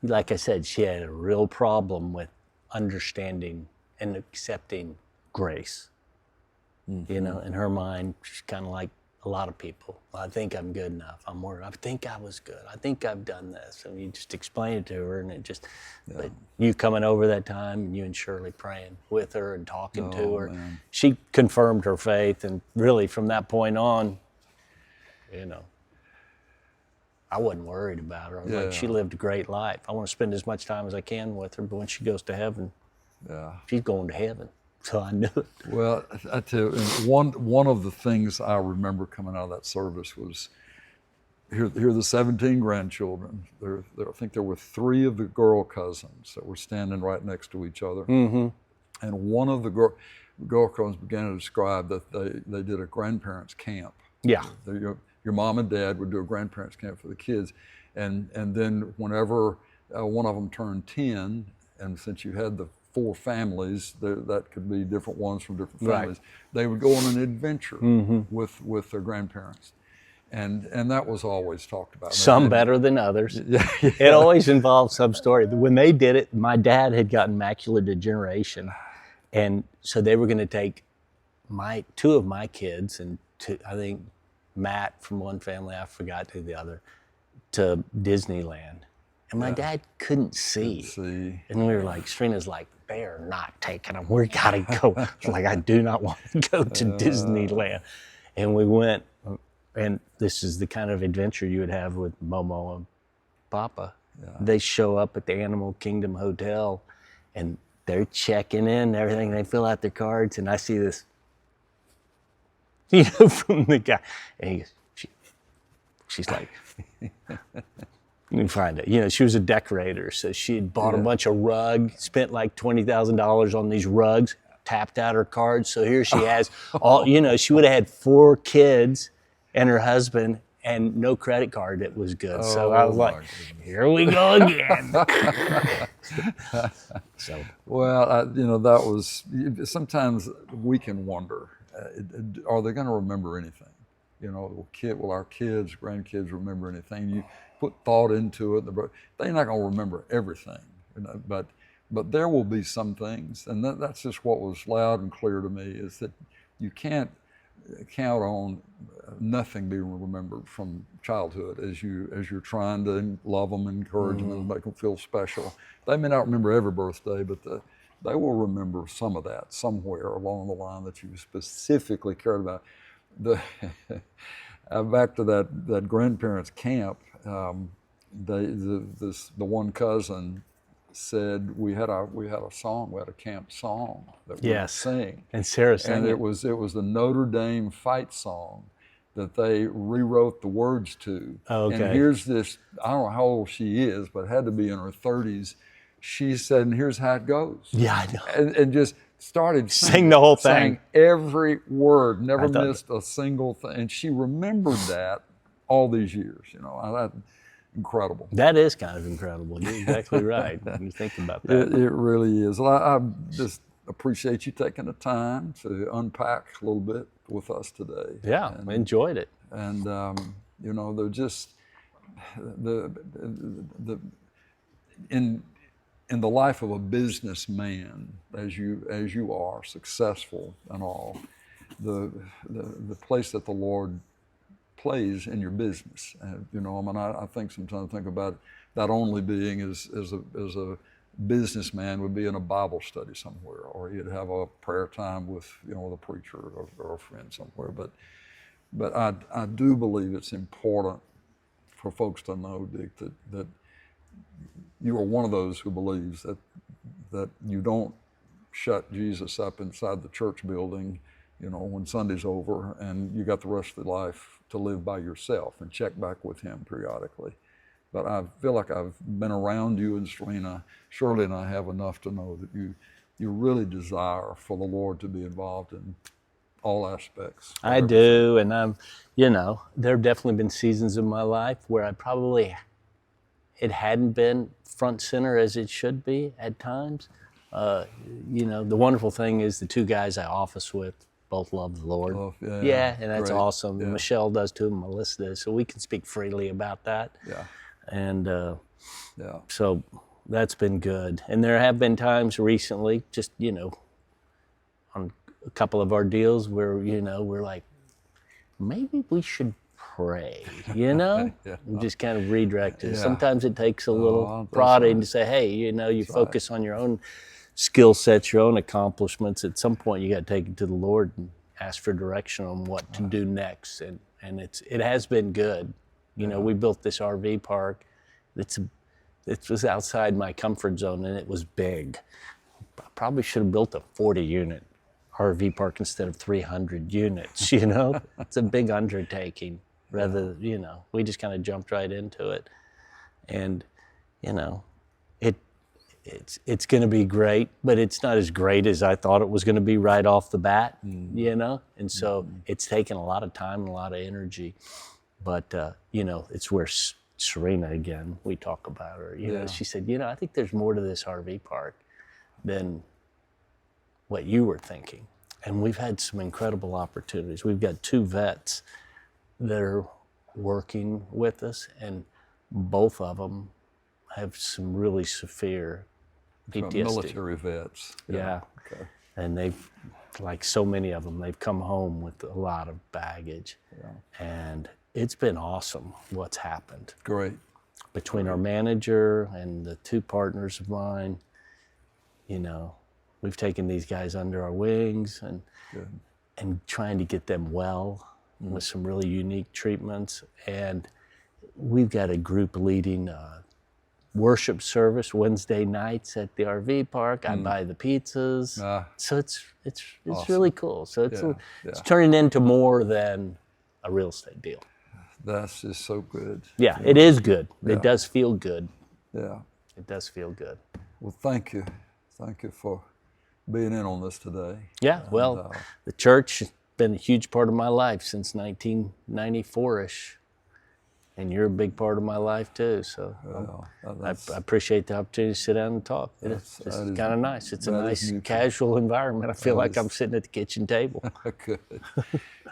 like I said, she had a real problem with understanding and accepting grace. Mm-hmm. You know, in her mind, she's kind of like a lot of people. I think I'm good enough. I think I was good. I think I've done this. And you just explain it to her, and it just, but you coming over that time, and you and Shirley praying with her and talking to her, man. She confirmed her faith, and really from that point on, I wasn't worried about her. I was like, she lived a great life. I want to spend as much time as I can with her, but when she goes to heaven, she's going to heaven. So I knew it. Well, I tell you, one of the things I remember coming out of that service was, here are the 17 grandchildren. I think there were 3 of the girl cousins that were standing right next to each other. Mm-hmm. And one of the girl cousins began to describe that they did a grandparents' camp. Yeah. Your mom and dad would do a grandparents' camp for the kids. And then whenever one of them turned 10, and since you had the 4 families, that could be different ones from different families, they would go on an adventure with their grandparents. And that was always talked about. Some better than others. It always involved some story. When they did it, my dad had gotten macular degeneration. And so they were going to take 2 of my kids, and I think Matt from one family, I forgot who the other, to Disneyland. And my dad couldn't see. And we were like, Serena's like, they are not taking them. We got to go. Like, I do not want to go to Disneyland. And we went, and this is the kind of adventure you would have with Momo and Papa. Yeah. They show up at the Animal Kingdom Hotel, and they're checking in and everything. They fill out their cards, and I see this, from the guy. And he goes, she's like, let me find it. She was a decorator, so she had bought a bunch of rugs, spent like $20,000 on these rugs, tapped out her cards. So here she has all, she would have had 4 kids and her husband and no credit card that was good. So I was like, here we go again. Well, that was, sometimes we can wonder, are they going to remember anything? You know, will our kids, grandkids remember anything? You put thought into it. They're not going to remember everything, you know, but there will be some things, and that's just what was loud and clear to me, is that you can't count on nothing being remembered from childhood as you're trying to love them, encourage them, and make them feel special. They may not remember every birthday, but they will remember some of that somewhere along the line that you specifically cared about. Back to that grandparents' camp, the one cousin said we had a song, we had a camp song that we would sing, and Sarah sang and it. it was the Notre Dame fight song that they rewrote the words to. Okay. And here's this, I don't know how old she is, but had to be in her 30s. She said, and here's how it goes. Yeah, I know. And just started Sing the whole thing. Sang every word, never missed a single thing. And she remembered that all these years, you know. That, incredible. That is kind of incredible. You're exactly right when you think about that. It really is. I just appreciate you taking the time to unpack a little bit with us today. Yeah, and, enjoyed it. And you know, they're just in the life of a businessman, as you are successful and all, the place that the Lord plays in your business. You know, I mean, I think sometimes about that only being as a businessman would be in a Bible study somewhere, or he'd have a prayer time with, you know, the preacher or a friend somewhere. But I do believe it's important for folks to know, Dick, that you are one of those who believes that you don't shut Jesus up inside the church building, you know, when Sunday's over, and you got the rest of the life to live by yourself and check back with him periodically. But I feel like I've been around you and Serena, Shirley, and I have enough to know that you really desire for the Lord to be involved in all aspects. I do, and you know, there have definitely been seasons of my life where it hadn't been front center as it should be at times. You know, the wonderful thing is the two guys I office with both love the Lord. Yeah, and that's great. Awesome. Yeah. Michelle does too, and Melissa does, so we can speak freely about that. Yeah. And so that's been good. And there have been times recently, just, you know, on a couple of our deals where, you know, we're like, maybe we should pray, you know? Yeah. And just kind of redirect it. Yeah. Sometimes it takes a little that's prodding right. to say, hey, you know, you focus on your own skill sets, your own accomplishments. At some point, you got to take it to the Lord and ask for direction on what to do next. And it has been good. You know, we built this RV park. It was outside my comfort zone, and it was big. I probably should have built a 40-unit RV park instead of 300 units, you know? It's a big undertaking. Rather, you know, we just kind of jumped right into it. And, you know, it's going to be great, but it's not as great as I thought it was going to be right off the bat, you know? And so it's taken a lot of time and a lot of energy. But, you know, it's where Serena, again, we talk about her, you know, she said, you know, I think there's more to this RV park than what you were thinking. And we've had some incredible opportunities. We've got 2 vets that are working with us, and both of them have some really severe PTSD. Military vets. Yeah. Okay. And they've, like so many of them, they've come home with a lot of baggage. Yeah. And it's been awesome what's happened. Great. Between our manager and the 2 partners of mine, you know, we've taken these guys under our wings and trying to get them well with some really unique treatments. And we've got a group leading worship service Wednesday nights at the RV park. I buy the pizzas. So it's awesome. Really cool. So it's turning into more than a real estate deal. That's just so good. Yeah, it is good. It does feel good. Yeah. It does feel good. Well, thank you. Thank you for being in on this today. Yeah, well, the church has been a huge part of my life since 1994-ish. And you're a big part of my life too. So Well, I appreciate the opportunity to sit down and talk. It's kind of nice. It's a nice casual environment. I feel like I'm sitting at the kitchen table. Good.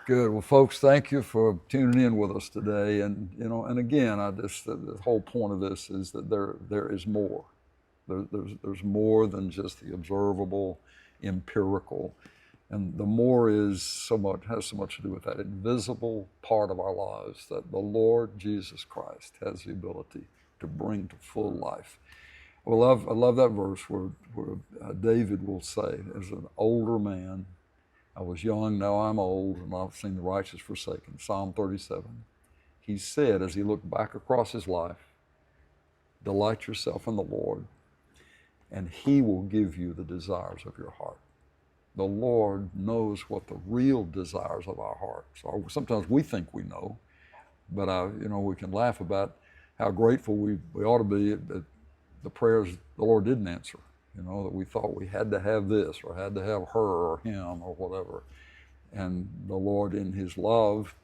Good. Well, folks, thank you for tuning in with us today. And and again, the whole point of this is that there is more. There's more than just the observable, empirical, and the more has so much to do with that invisible part of our lives that the Lord Jesus Christ has the ability to bring to full life. I love that verse where David will say, as an older man, I was young, now I'm old, and I've seen the righteous forsaken. Psalm 37. He said, as he looked back across his life, delight yourself in the Lord, and He will give you the desires of your heart. The Lord knows what the real desires of our hearts are. Sometimes we think we know, but we can laugh about how grateful we ought to be that the prayers the Lord didn't answer. That we thought we had to have this or had to have her or him or whatever. And the Lord in His love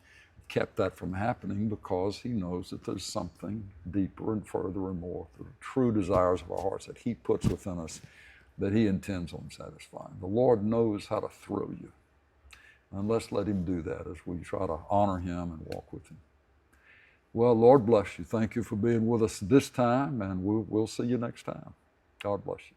kept that from happening because He knows that there's something deeper and further and more, the true desires of our hearts that He puts within us that He intends on satisfying. The Lord knows how to thrill you. And let's let Him do that as we try to honor Him and walk with Him. Well, Lord bless you. Thank you for being with us this time, and we'll see you next time. God bless you.